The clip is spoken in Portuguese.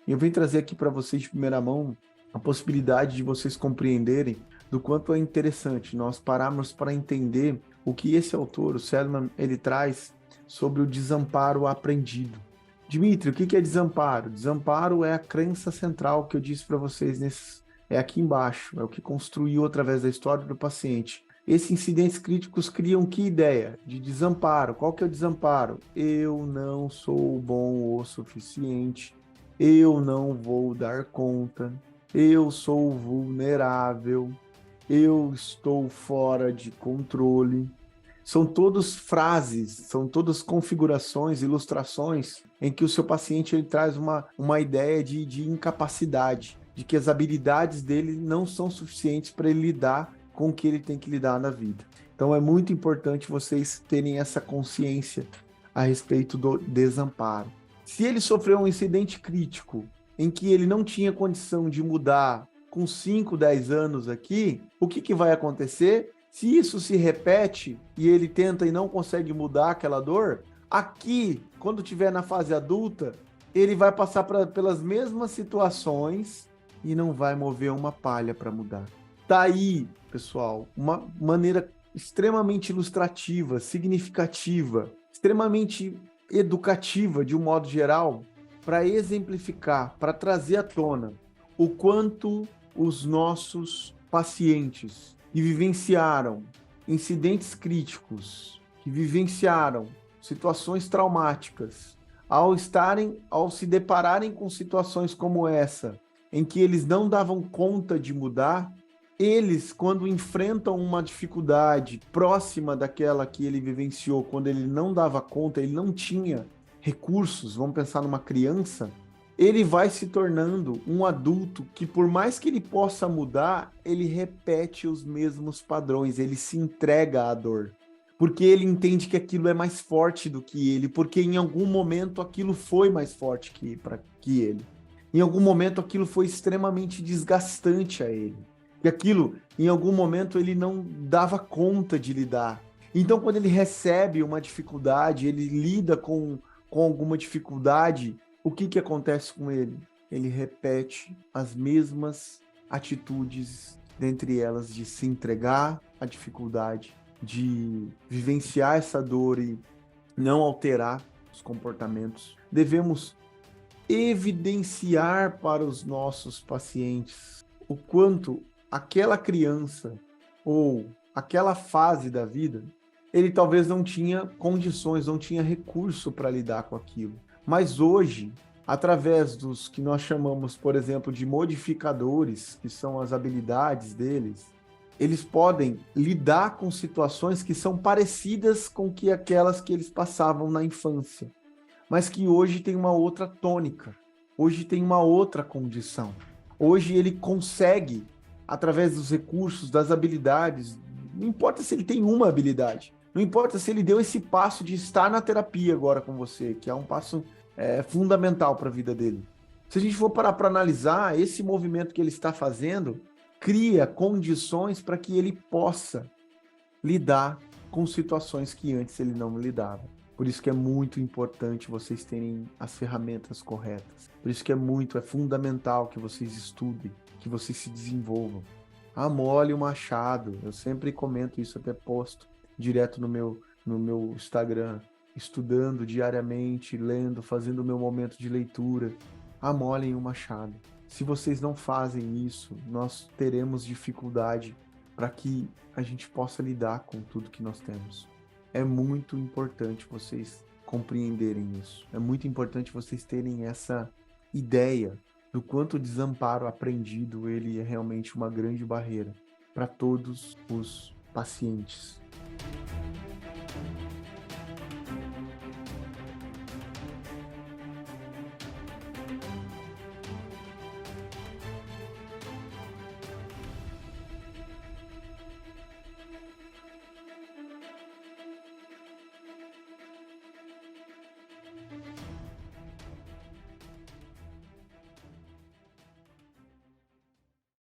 E eu venho trazer aqui para vocês de primeira mão a possibilidade de vocês compreenderem do quanto é interessante nós pararmos para entender o que esse autor, o Seligman, ele traz sobre o desamparo aprendido. Dmitry, o que é desamparo? Desamparo é a crença central que eu disse para vocês é aqui embaixo, é o que construiu através da história do paciente. Esses incidentes críticos criam que ideia de desamparo? Qual que é o desamparo? Eu não sou bom o suficiente, eu não vou dar conta, eu sou vulnerável, eu estou fora de controle. São todas frases, são todas configurações, ilustrações em que o seu paciente ele traz uma ideia de incapacidade, de que as habilidades dele não são suficientes para ele lidar com o que ele tem que lidar na vida. Então é muito importante vocês terem essa consciência a respeito do desamparo. Se ele sofreu um incidente crítico em que ele não tinha condição de mudar com 5, 10 anos aqui, o que vai acontecer? Se isso se repete e ele tenta e não consegue mudar aquela dor, aqui, quando estiver na fase adulta, ele vai passar pelas mesmas situações e não vai mover uma palha para mudar. Tá aí, pessoal, uma maneira extremamente ilustrativa, significativa, extremamente educativa, de um modo geral, para exemplificar, para trazer à tona o quanto os nossos pacientes que vivenciaram incidentes críticos, que vivenciaram situações traumáticas, ao se depararem com situações como essa, em que eles não davam conta de mudar, eles, quando enfrentam uma dificuldade próxima daquela que ele vivenciou, quando ele não dava conta, ele não tinha recursos, vamos pensar numa criança, ele vai se tornando um adulto que, por mais que ele possa mudar, ele repete os mesmos padrões, ele se entrega à dor. Porque ele entende que aquilo é mais forte do que ele, porque em algum momento aquilo foi mais forte que ele. Em algum momento aquilo foi extremamente desgastante a ele. E aquilo, em algum momento, ele não dava conta de lidar. Então, quando ele recebe uma dificuldade, ele lida com alguma dificuldade, o que acontece com ele? Ele repete as mesmas atitudes, dentre elas de se entregar à dificuldade, de vivenciar essa dor e não alterar os comportamentos. Devemos evidenciar para os nossos pacientes o quanto aquela criança ou aquela fase da vida, ele talvez não tinha condições, não tinha recurso para lidar com aquilo. Mas hoje, através dos que nós chamamos, por exemplo, de modificadores, que são as habilidades deles, eles podem lidar com situações que são parecidas com que aquelas que eles passavam na infância, mas que hoje tem uma outra tônica, hoje tem uma outra condição. Hoje ele consegue, através dos recursos, das habilidades, não importa se ele tem uma habilidade, não importa se ele deu esse passo de estar na terapia agora com você, que é um passo fundamental para a vida dele. Se a gente for parar para analisar, esse movimento que ele está fazendo cria condições para que ele possa lidar com situações que antes ele não lidava. Por isso que é muito importante vocês terem as ferramentas corretas. Por isso que é fundamental que vocês estudem, que vocês se desenvolvam. Amole o machado. Eu sempre comento isso, até posto direto no meu Instagram, estudando diariamente, lendo, fazendo o meu momento de leitura. Amolem o machado. Se vocês não fazem isso, nós teremos dificuldade para que a gente possa lidar com tudo que nós temos. É muito importante vocês compreenderem isso. É muito importante vocês terem essa ideia do quanto o desamparo aprendido ele é realmente uma grande barreira para todos os pacientes.